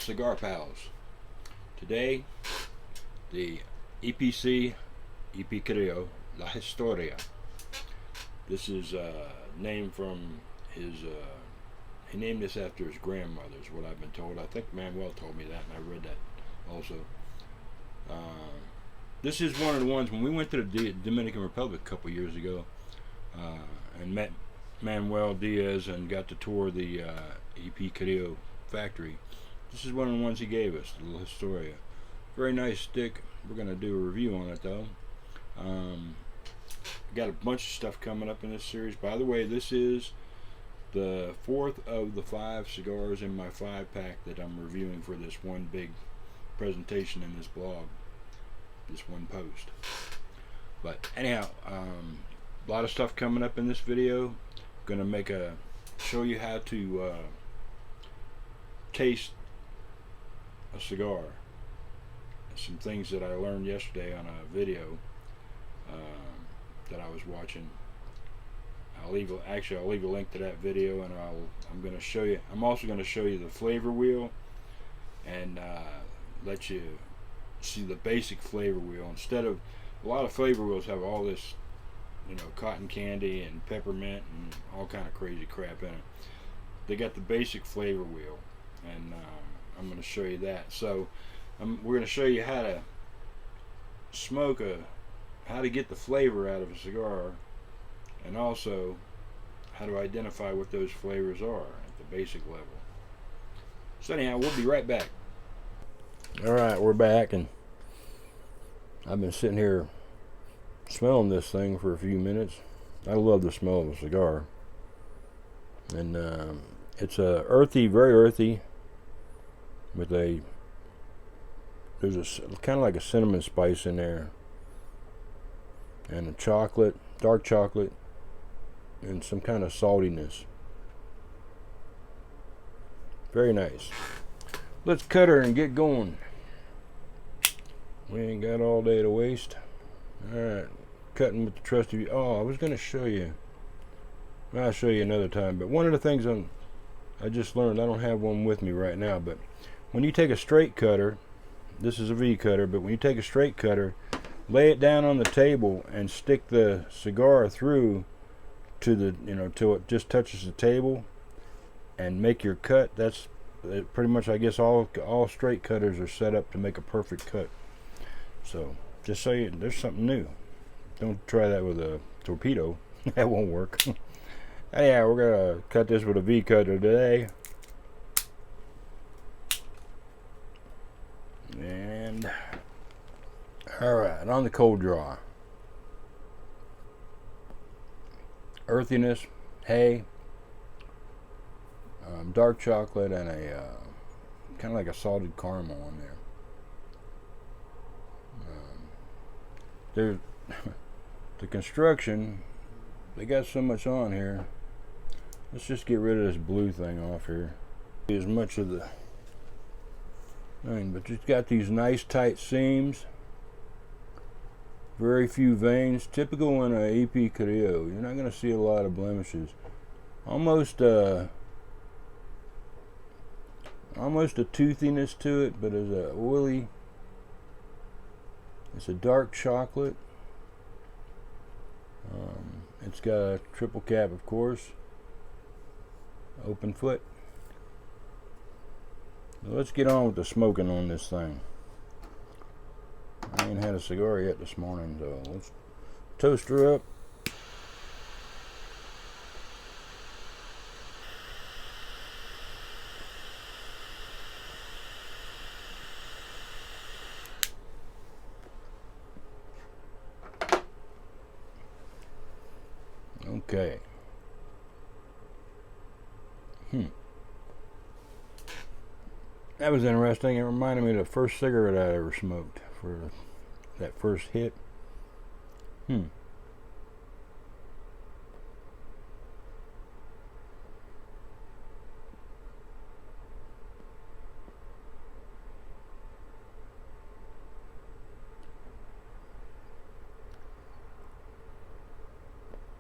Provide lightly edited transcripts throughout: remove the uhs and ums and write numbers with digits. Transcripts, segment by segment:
Cigar Pals. Today, the EPC, Carrillo La Historia. This is named from his, he named this after his grandmother's, what I've been told. I think Manuel told me that, and I read that also. This is one of the ones, when we went to the Dominican Republic a couple years ago, and met Manuel Diaz and got to tour the EP Carrillo factory. This is one of the ones he gave us, the La Historia. Very nice stick. We're going to do a review on it though. Got a bunch of stuff coming up in this series. By the way, this is the fourth of the 5 cigars in my 5-pack that I'm reviewing for this one big presentation in this blog, this one post. But anyhow, a lot of stuff coming up in this video. Gonna show you how to taste a cigar. Some things that I learned yesterday on a video that I was watching. I'll leave a link to that video, and I'm going to show you. I'm also going to show you the flavor wheel and let you see the basic flavor wheel. Instead of a lot of flavor wheels have all this, cotton candy and peppermint and all kind of crazy crap in it. They got the basic flavor wheel, and I'm going to show you that. So we're going to show you how to how to get the flavor out of a cigar, and also how to identify what those flavors are at the basic level. So anyhow, we'll be right back. Alright, we're back, and I've been sitting here smelling this thing for a few minutes. I love the smell of a cigar, and it's earthy, very earthy, with there's a kind of like a cinnamon spice in there, and a chocolate, dark chocolate, and some kind of saltiness. Very nice. Let's cut her and get going. We ain't got all day to waste. Alright, cutting with the trusty. Oh, I was going to show you. I'll show you another time. But one of the things I just learned, I don't have one with me right now, but when you take a straight cutter, this is a V cutter, but when you take a straight cutter, lay it down on the table and stick the cigar through to the, till it just touches the table, and make your cut. That's pretty much, I guess, all straight cutters are set up to make a perfect cut. So just so there's something new. Don't try that with a torpedo. That won't work. Anyhow, we're gonna cut this with a V cutter today. And alright, on the cold draw. Earthiness, hay, dark chocolate, and a kind of like a salted caramel on there. There's the construction, they got so much on here. Let's just get rid of this blue thing off here. As much of the thing, but it's got these nice tight seams, very few veins, typical in a EP Carrillo. You're not going to see a lot of blemishes. Almost a toothiness to it, but it's a oily. It's a dark chocolate. It's got a triple cap, of course. Open foot. Now let's get on with the smoking on this thing. I ain't had a cigar yet this morning, so let's toast her up. Okay. That was interesting. It reminded me of the first cigarette I ever smoked for that first hit.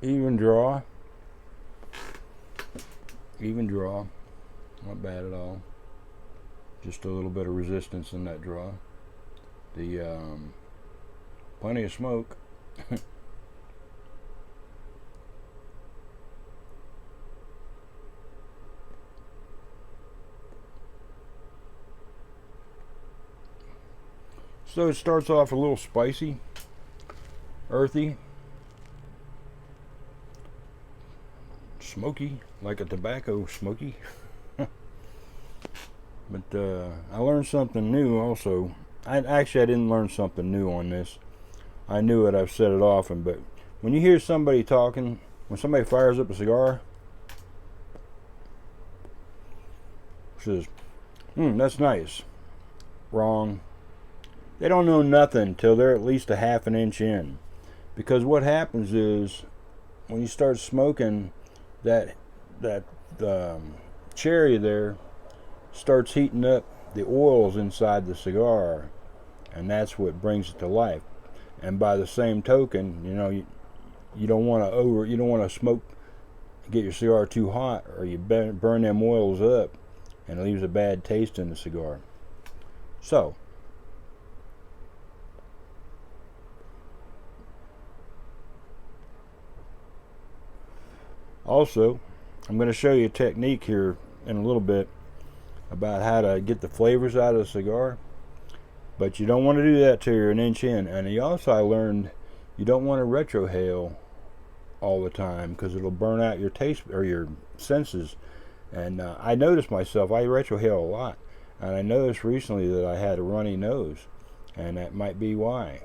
Even draw. Not bad at all. Just a little bit of resistance in that draw. The plenty of smoke. So it starts off a little spicy, earthy, smoky, like a tobacco smoky. But I learned something new also. I didn't learn something new on this. I knew it, I've said it often, but when you hear somebody talking, when somebody fires up a cigar, says, that's nice. Wrong. They don't know nothing till they're at least a half an inch in. Because what happens is, when you start smoking, that cherry there starts heating up the oils inside the cigar, and that's what brings it to life. And by the same token, you don't want to smoke, get your cigar too hot, or you burn them oils up, and it leaves a bad taste in the cigar. So, also, I'm going to show you a technique here in a little bit about how to get the flavors out of the cigar. But you don't want to do that till you're an inch in. And I learned you don't want to retrohale all the time, because it'll burn out your taste or your senses. And I noticed myself, I retrohale a lot. And I noticed recently that I had a runny nose. And that might be why.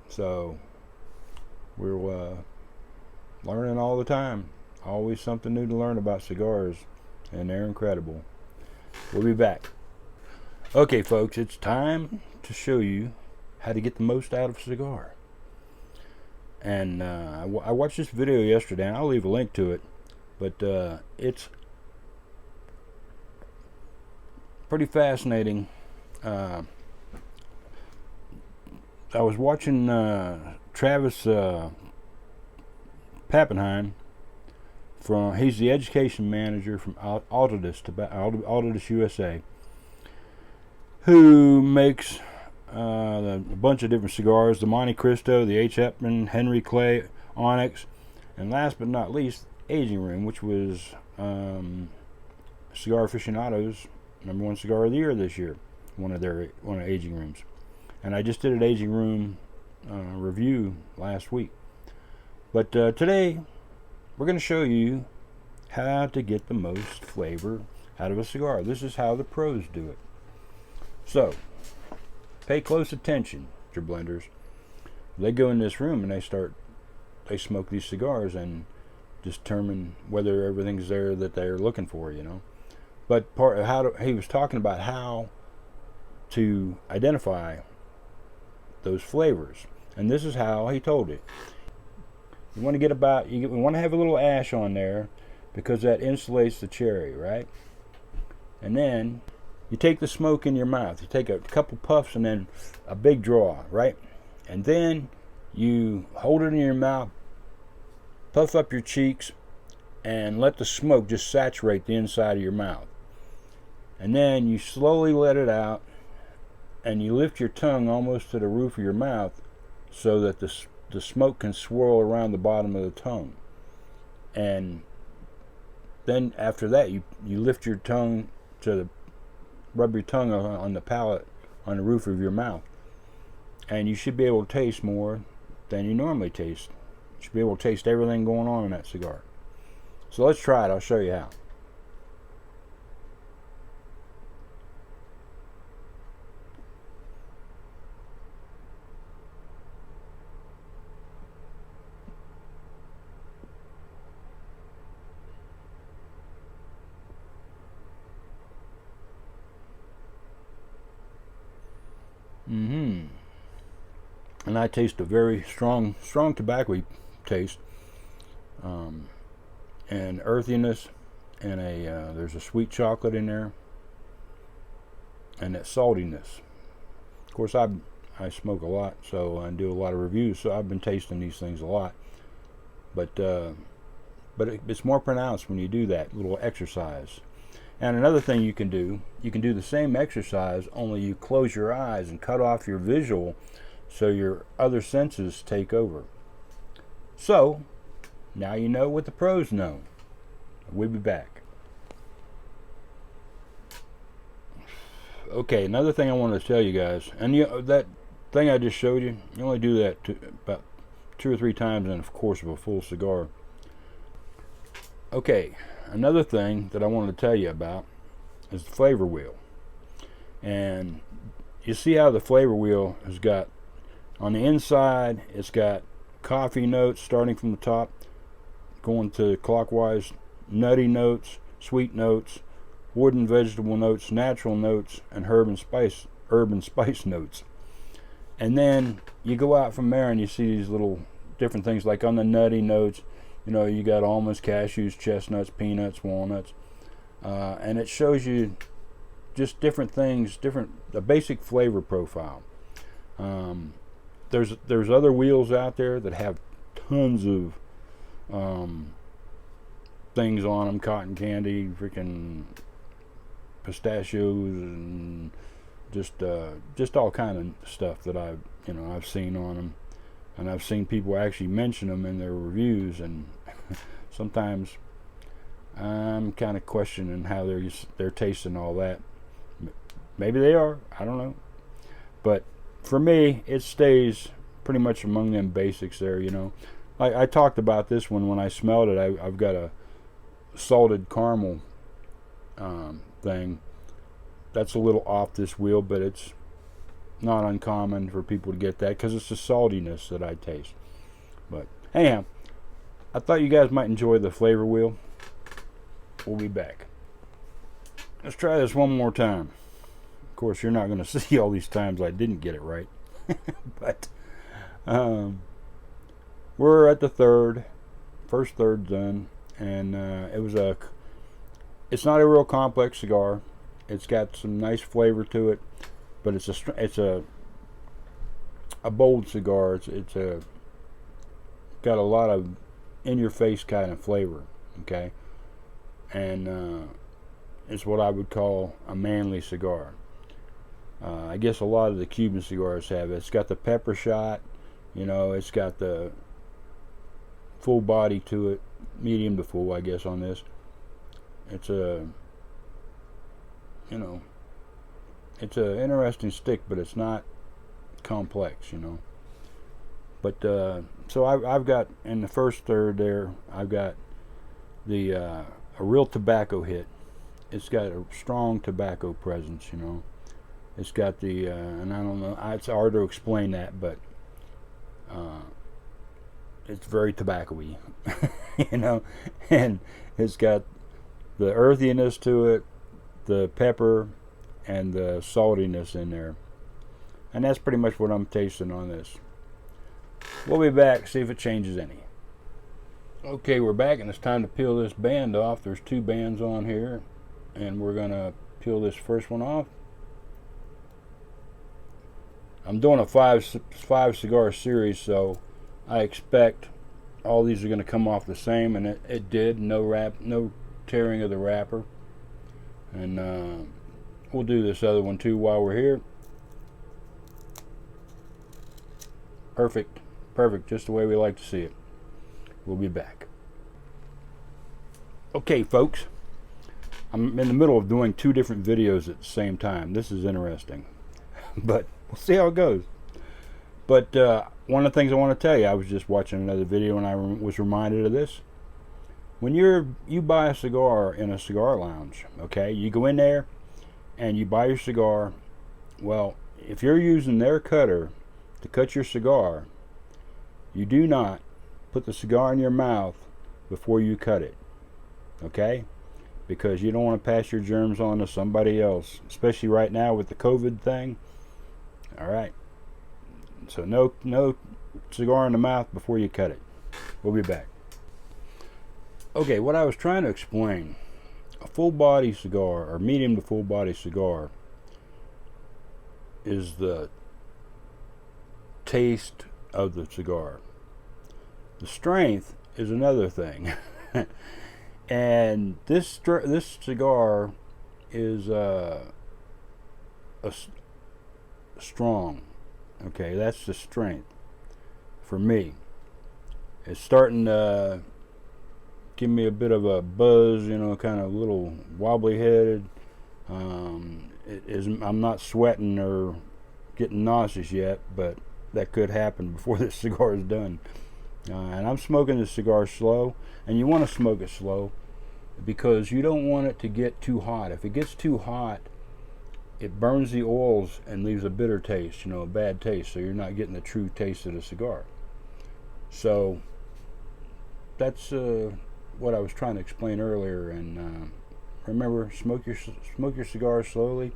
So, we're learning all the time. Always something new to learn about cigars, and they're incredible. We'll be back. Okay, folks, it's time to show you how to get the most out of a cigar. And I watched this video yesterday, and I'll leave a link to it, but it's pretty fascinating. I was watching Travis Pappenheim. He's the education manager from Autodus USA, who makes a bunch of different cigars: the Monte Cristo, the H. Epman, Henry Clay, Onyx, and last but not least, Aging Room, which was Cigar Aficionado's #1 cigar of the year this year, one of Aging Rooms. And I just did an Aging Room review last week. But today, we're going to show you how to get the most flavor out of a cigar. This is how the pros do it. So, pay close attention, your blenders. They go in this room and they smoke these cigars and determine whether everything's there that they're looking for, But he was talking about how to identify those flavors. And this is how he told it. You want to have a little ash on there, because that insulates the cherry, right? And then you take the smoke in your mouth. You take a couple puffs and then a big draw, right? And then you hold it in your mouth, puff up your cheeks, and let the smoke just saturate the inside of your mouth. And then you slowly let it out, and you lift your tongue almost to the roof of your mouth so that the smoke can swirl around the bottom of the tongue. And then after that, you lift your tongue rub your tongue on the palate, on the roof of your mouth. And you should be able to taste more than you normally taste. You should be able to taste everything going on in that cigar. So let's try it. I'll show you how. And I taste a very strong tobacco taste, and earthiness, and there's a sweet chocolate in there, and that saltiness. Of course, I smoke a lot, so I do a lot of reviews, so I've been tasting these things a lot. But it's more pronounced when you do that little exercise. And another thing you can do the same exercise, only you close your eyes and cut off your visual so your other senses take over. So, now you know what the pros know. We'll be back. Okay, another thing I wanted to tell you guys, and that thing I just showed you, you only do that about 2 or 3 times in the course of a full cigar. Okay, another thing that I wanted to tell you about is the flavor wheel. And you see how the flavor wheel has got, on the inside, it's got coffee notes starting from the top, going to clockwise, nutty notes, sweet notes, wood and vegetable notes, natural notes, and urban spice notes. And then you go out from there and you see these little different things, like on the nutty notes, you know, you got almonds, cashews, chestnuts, peanuts, walnuts, and it shows you just different things, a basic flavor profile. There's other wheels out there that have tons of things on them, cotton candy, freaking pistachios, and just all kind of stuff that I've seen on them, and I've seen people actually mention them in their reviews, and sometimes I'm kind of questioning how they're tasting all that. Maybe they are, I don't know, but for me it stays pretty much among them basics there, you know. I talked about this one when I smelled it. I've got a salted caramel thing that's a little off this wheel, but it's not uncommon for people to get that because it's the saltiness that I taste. But anyhow, I thought you guys might enjoy the flavor wheel. We'll be back. Let's try this one more time. Of course, you're not going to see all these times I didn't get it right. But we're at the first third done, and it's not a real complex cigar. It's got some nice flavor to it, but it's a bold cigar. It's got a lot of in-your-face kind of flavor. Okay, and it's what I would call a manly cigar. I guess a lot of the Cuban cigars have it. It's got the pepper shot, you know. It's got the full body to it, medium to full, I guess, on this. It's it's a interesting stick, but it's not complex, you know. But so I've got in the first third there, I've got a real tobacco hit. It's got a strong tobacco presence, you know. It's got the and I don't know, it's hard to explain that, but it's very tobacco-y, you know. And it's got the earthiness to it, the pepper, and the saltiness in there. And that's pretty much what I'm tasting on this. We'll be back, see if it changes any. Okay, we're back, and it's time to peel this band off. There's 2 bands on here, and we're going to peel this first one off. I'm doing a five cigar series, so I expect all these are going to come off the same, and it did. No tearing of the wrapper. And we'll do this other one too while we're here. Perfect, just the way we like to see it. We'll be back. Okay, folks, I'm in the middle of doing 2 different videos at the same time. This is interesting, but we'll see how it goes. But one of the things I want to tell you, I was just watching another video and I was reminded of this. When you buy a cigar in a cigar lounge, okay, you go in there and you buy your cigar. Well, if you're using their cutter to cut your cigar, you do not put the cigar in your mouth before you cut it, okay? Because you don't want to pass your germs on to somebody else, especially right now with the COVID thing. All right, so no cigar in the mouth before you cut it. We'll be back. Okay, what I was trying to explain, a full body cigar or medium to full body cigar is the taste of the cigar. The strength is another thing. And this cigar is strong. Okay, that's the strength for me. It's starting to give me a bit of a buzz, you know, kind of a little wobbly headed. I'm not sweating or getting nauseous yet, but that could happen before this cigar is done. And I'm smoking this cigar slow, and you want to smoke it slow because you don't want it to get too hot. If it gets too hot, it burns the oils and leaves a bitter taste, you know, a bad taste, so you're not getting the true taste of the cigar. So that's what I was trying to explain earlier. And remember, smoke your cigar slowly.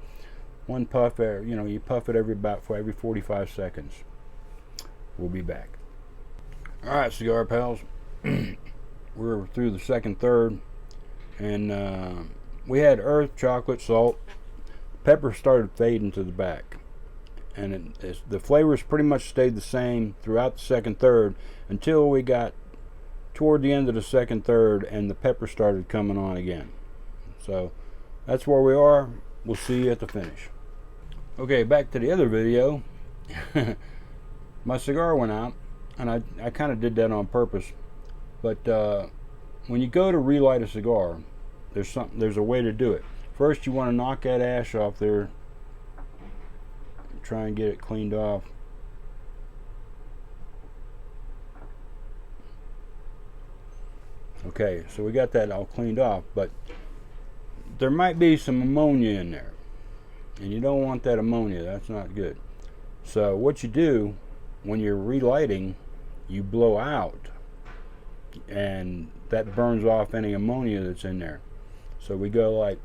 One puff, you know, you puff it every 45 seconds. We'll be back. All right, cigar pals, we're through the second third, and we had earth, chocolate, salt. Pepper started fading to the back, and the flavors pretty much stayed the same throughout the second third until we got toward the end of the second third, and the pepper started coming on again. So that's where we are. We'll see you at the finish. Okay, back to the other video. My cigar went out, and I kind of did that on purpose. But when you go to relight a cigar, there's a way to do it. First, you want to knock that ash off there. Try and get it cleaned off. Okay, so we got that all cleaned off, but there might be some ammonia in there, and you don't want that ammonia. That's not good. So what you do when you're relighting, you blow out, and that burns off any ammonia that's in there. So we go like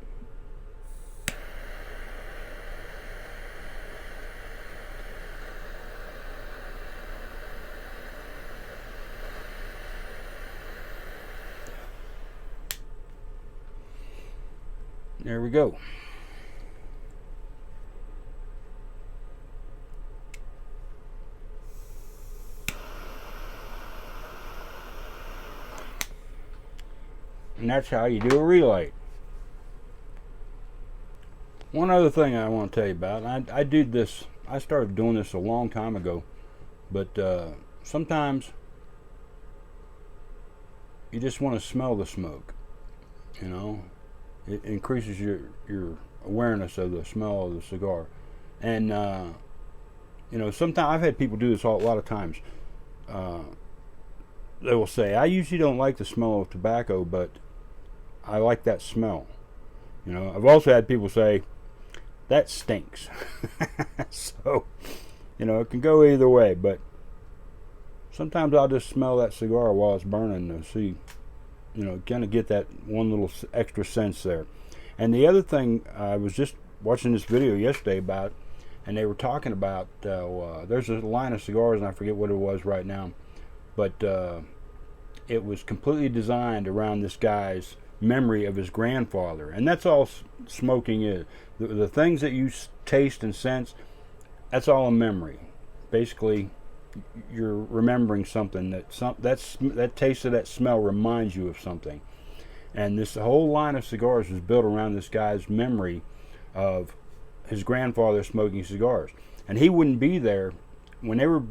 there we go. And that's how you do a relight. One other thing I want to tell you about, I started doing this a long time ago, but sometimes you just want to smell the smoke, you know. It increases your awareness of the smell of the cigar. And you know, sometimes I've had people do this a lot of times. They will say, I usually don't like the smell of tobacco, but I like that smell. You know, I've also had people say, that stinks. So, you know, it can go either way, but sometimes I'll just smell that cigar while it's burning to see, you know, kind of get that one little extra sense there. And the other thing, I was just watching this video yesterday about, and they were talking about, there's a line of cigars, and I forget what it was right now, but it was completely designed around this guy's memory of his grandfather. And that's all smoking is. The things that you taste and sense, that's all a memory. Basically, you're remembering something that taste of that smell reminds you of something. And this whole line of cigars was built around this guy's memory of his grandfather smoking cigars. And he wouldn't be there when they were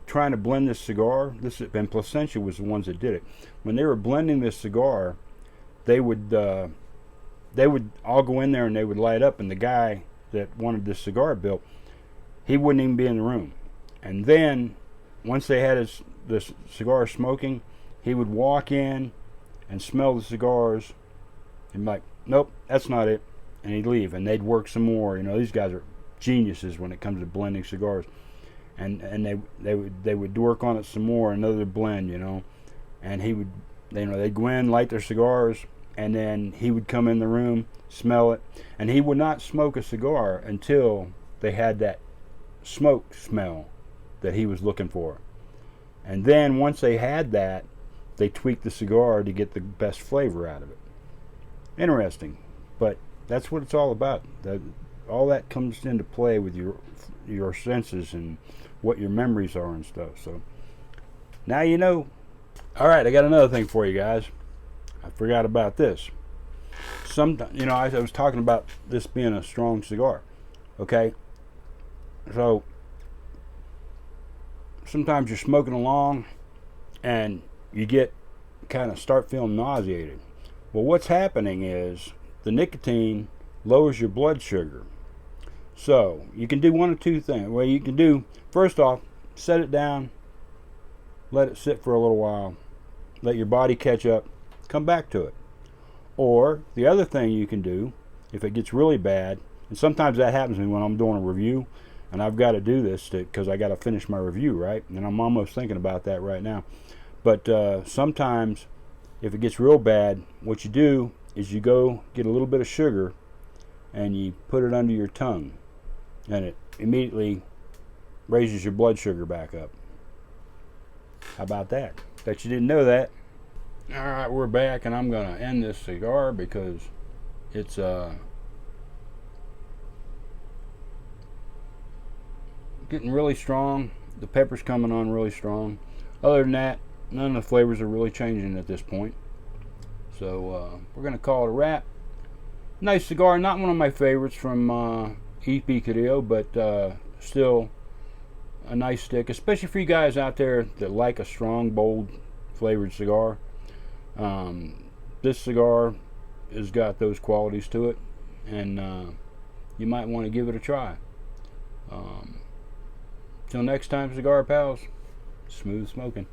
trying to blend this cigar. And Placentia was the ones that did it. When they were blending this cigar, they would all go in there and they would light up, and the guy that wanted this cigar built, he wouldn't even be in the room. And then once they had this cigar smoking, he would walk in and smell the cigars and be like, nope, that's not it, and he'd leave, and they'd work some more. You know, these guys are geniuses when it comes to blending cigars. And they would work on it some more, another blend, you know. And they'd go in, light their cigars, and then he would come in the room, smell it, and he would not smoke a cigar until they had that smoke smell that he was looking for. And then once they had that, they tweaked the cigar to get the best flavor out of it. Interesting, but that's what it's all about. All that comes into play with your senses and what your memories are and stuff. So now you know. All right, I got another thing for you guys. I forgot about this. I was talking about this being a strong cigar. Okay, so sometimes you're smoking along and you kind of start feeling nauseated. Well, what's happening is the nicotine lowers your blood sugar. So you can do one of two things. Well, you can do, first off, set it down, let it sit for a little while, let your body catch up, come back to it. Or the other thing you can do, if it gets really bad, and sometimes that happens to me when I'm doing a review, and I've got to do this because I got to finish my review, right? And I'm almost thinking about that right now. But sometimes, if it gets real bad, what you do is you go get a little bit of sugar and you put it under your tongue, and it immediately raises your blood sugar back up. How about that? Bet you didn't know that. All right, we're back, and I'm going to end this cigar because it's getting really strong. The pepper's coming on really strong. Other than that, none of the flavors are really changing at this point. So we're going to call it a wrap. Nice cigar, not one of my favorites from EP Carrillo, but still a nice stick, especially for you guys out there that like a strong, bold flavored cigar. This cigar has got those qualities to it, and you might want to give it a try. Till next time, cigar pals, smooth smoking.